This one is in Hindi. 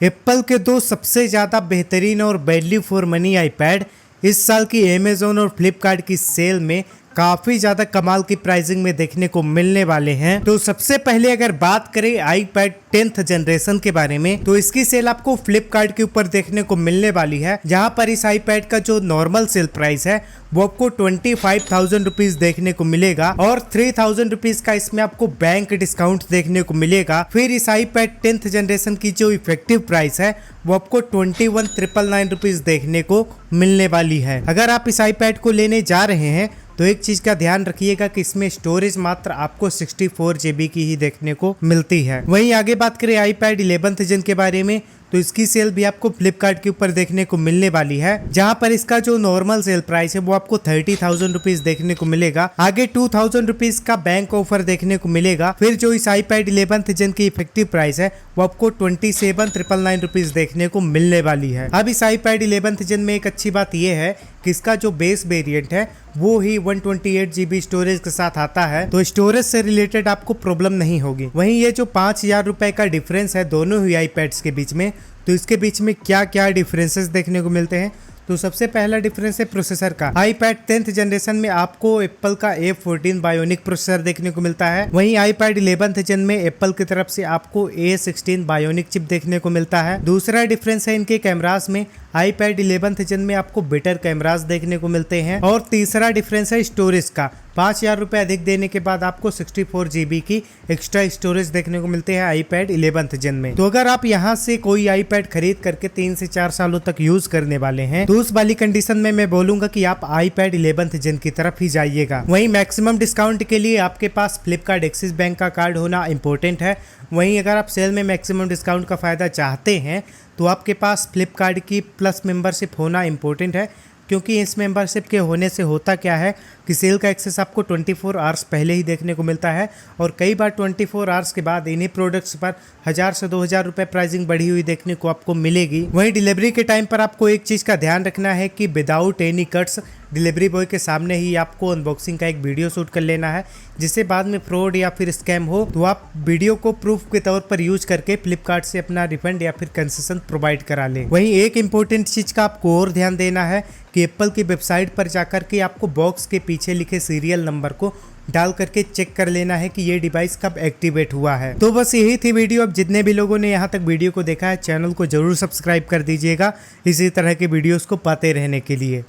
एप्पल के दो सबसे ज़्यादा बेहतरीन और वैल्यू फॉर मनी आईपैड इस साल की अमेज़ॉन और फ्लिपकार्ट की सेल में काफ़ी ज़्यादा कमाल की प्राइसिंग में देखने को मिलने वाले हैं। तो सबसे पहले अगर बात करें आईपैड 10th जनरेशन के बारे में, तो इसकी सेल आपको फ्लिपकार्ट के ऊपर देखने को मिलने वाली है, जहां पर इस आईपैड का जो नॉर्मल सेल प्राइस है वो आपको 25,000 रुपीज देखने को मिलेगा और 3,000 रुपीज का इसमें आपको बैंक डिस्काउंट देखने को मिलेगा। फिर इस आईपैड 10th जनरेशन की जो इफेक्टिव प्राइस है वो आपको 21,999 रुपीज देखने को मिलने वाली है। अगर आप इस आईपैड को लेने जा रहे हैं तो एक चीज का ध्यान रखिएगा कि इसमें स्टोरेज मात्र आपको 64 GB की ही देखने को मिलती है। वहीं आगे बात करें आईपैड 11th जन के बारे में, तो इसकी सेल भी आपको फ्लिपकार्ट के ऊपर देखने को मिलने वाली है, जहां पर इसका जो नॉर्मल सेल प्राइस है वो आपको 30,000 रुपीज देखने को मिलेगा। आगे 2,000 रुपीज का बैंक ऑफर देखने को मिलेगा। फिर जो इस आईपैड 11th जन की इफेक्टिव प्राइस है वो आपको 27,999 रुपीज देखने को मिलने वाली है। अब इस आईपैड 11th जन में एक अच्छी बात यह है कि इसका जो बेस वेरिएंट है वो ही 128 GB स्टोरेज के साथ आता है, तो स्टोरेज से रिलेटेड आपको प्रॉब्लम नहीं होगी। वहीं ये जो 5,000 रुपए का डिफरेंस है दोनों ही आईपैड्स के बीच में, तो इसके बीच में क्या क्या डिफरेंसेस देखने को मिलते हैं। तो सबसे पहला डिफरेंस है प्रोसेसर का। आईपैड 10th जनरेशन में आपको एप्पल का A14 बायोनिक प्रोसेसर देखने को मिलता है। वहीं आईपैड 11th जन में एप्पल की तरफ से आपको A16 बायोनिक चिप देखने को मिलता है। दूसरा डिफरेंस है इनके कैमरास में। आईपैड 11th जन में आपको बेटर कैमरास देखने को मिलते हैं। और तीसरा डिफरेंस है स्टोरेज का। 5,000 रुपए अधिक देने के बाद आपको 64 GB की एक्स्ट्रा स्टोरेज देखने को मिलते हैं आईपैड 11th जन में। तो अगर आप यहाँ से कोई आईपैड खरीद करके 3 से 4 सालों तक यूज करने वाले हैं तो उस वाली कंडीशन में मैं बोलूंगा कि आप आईपैड 11th जन की तरफ ही जाइएगा। वहीं मैक्सिमम डिस्काउंट के लिए आपके पास फ्लिपकार्ट एक्सिस बैंक का कार्ड होना इंपॉर्टेंट है। वहीं अगर आप सेल में मैक्सिमम डिस्काउंट का फायदा चाहते हैं तो आपके पास फ्लिपकार्ट की प्लस मेंबरशिप होना इंपॉर्टेंट है, क्योंकि इस मेंबरशिप के होने से होता क्या है कि सेल का एक्सेस आपको 24 आवर्स पहले ही देखने को मिलता है और कई बार 24 आवर्स के बाद इन्हीं प्रोडक्ट्स पर 1,000 से 2,000 रुपए प्राइसिंग बढ़ी हुई देखने को आपको मिलेगी। वहीं डिलीवरी के टाइम पर आपको एक चीज़ का ध्यान रखना है कि without any cuts delivery boy के सामने ही आपको अनबॉक्सिंग का एक वीडियो शूट कर लेना है, जिससे बाद में फ्रॉड या फिर स्कैम हो तो आप वीडियो को प्रूफ के तौर पर यूज करके फ्लिपकार्ट से अपना रिफंड या फिर कंसेशन प्रोवाइड करा लें। वहीं एक इंपॉर्टेंट चीज का आपको और ध्यान देना है कि एप्पल की वेबसाइट पर जाकर के आपको बॉक्स के पीछे लिखे सीरियल नंबर को डाल करके चेक कर लेना है कि ये डिवाइस कब एक्टिवेट हुआ है। तो बस यही थी वीडियो। अब जितने भी लोगों ने यहाँ तक वीडियो को देखा है चैनल को जरूर सब्सक्राइब कर दीजिएगा इसी तरह के वीडियोस को पाते रहने के लिए।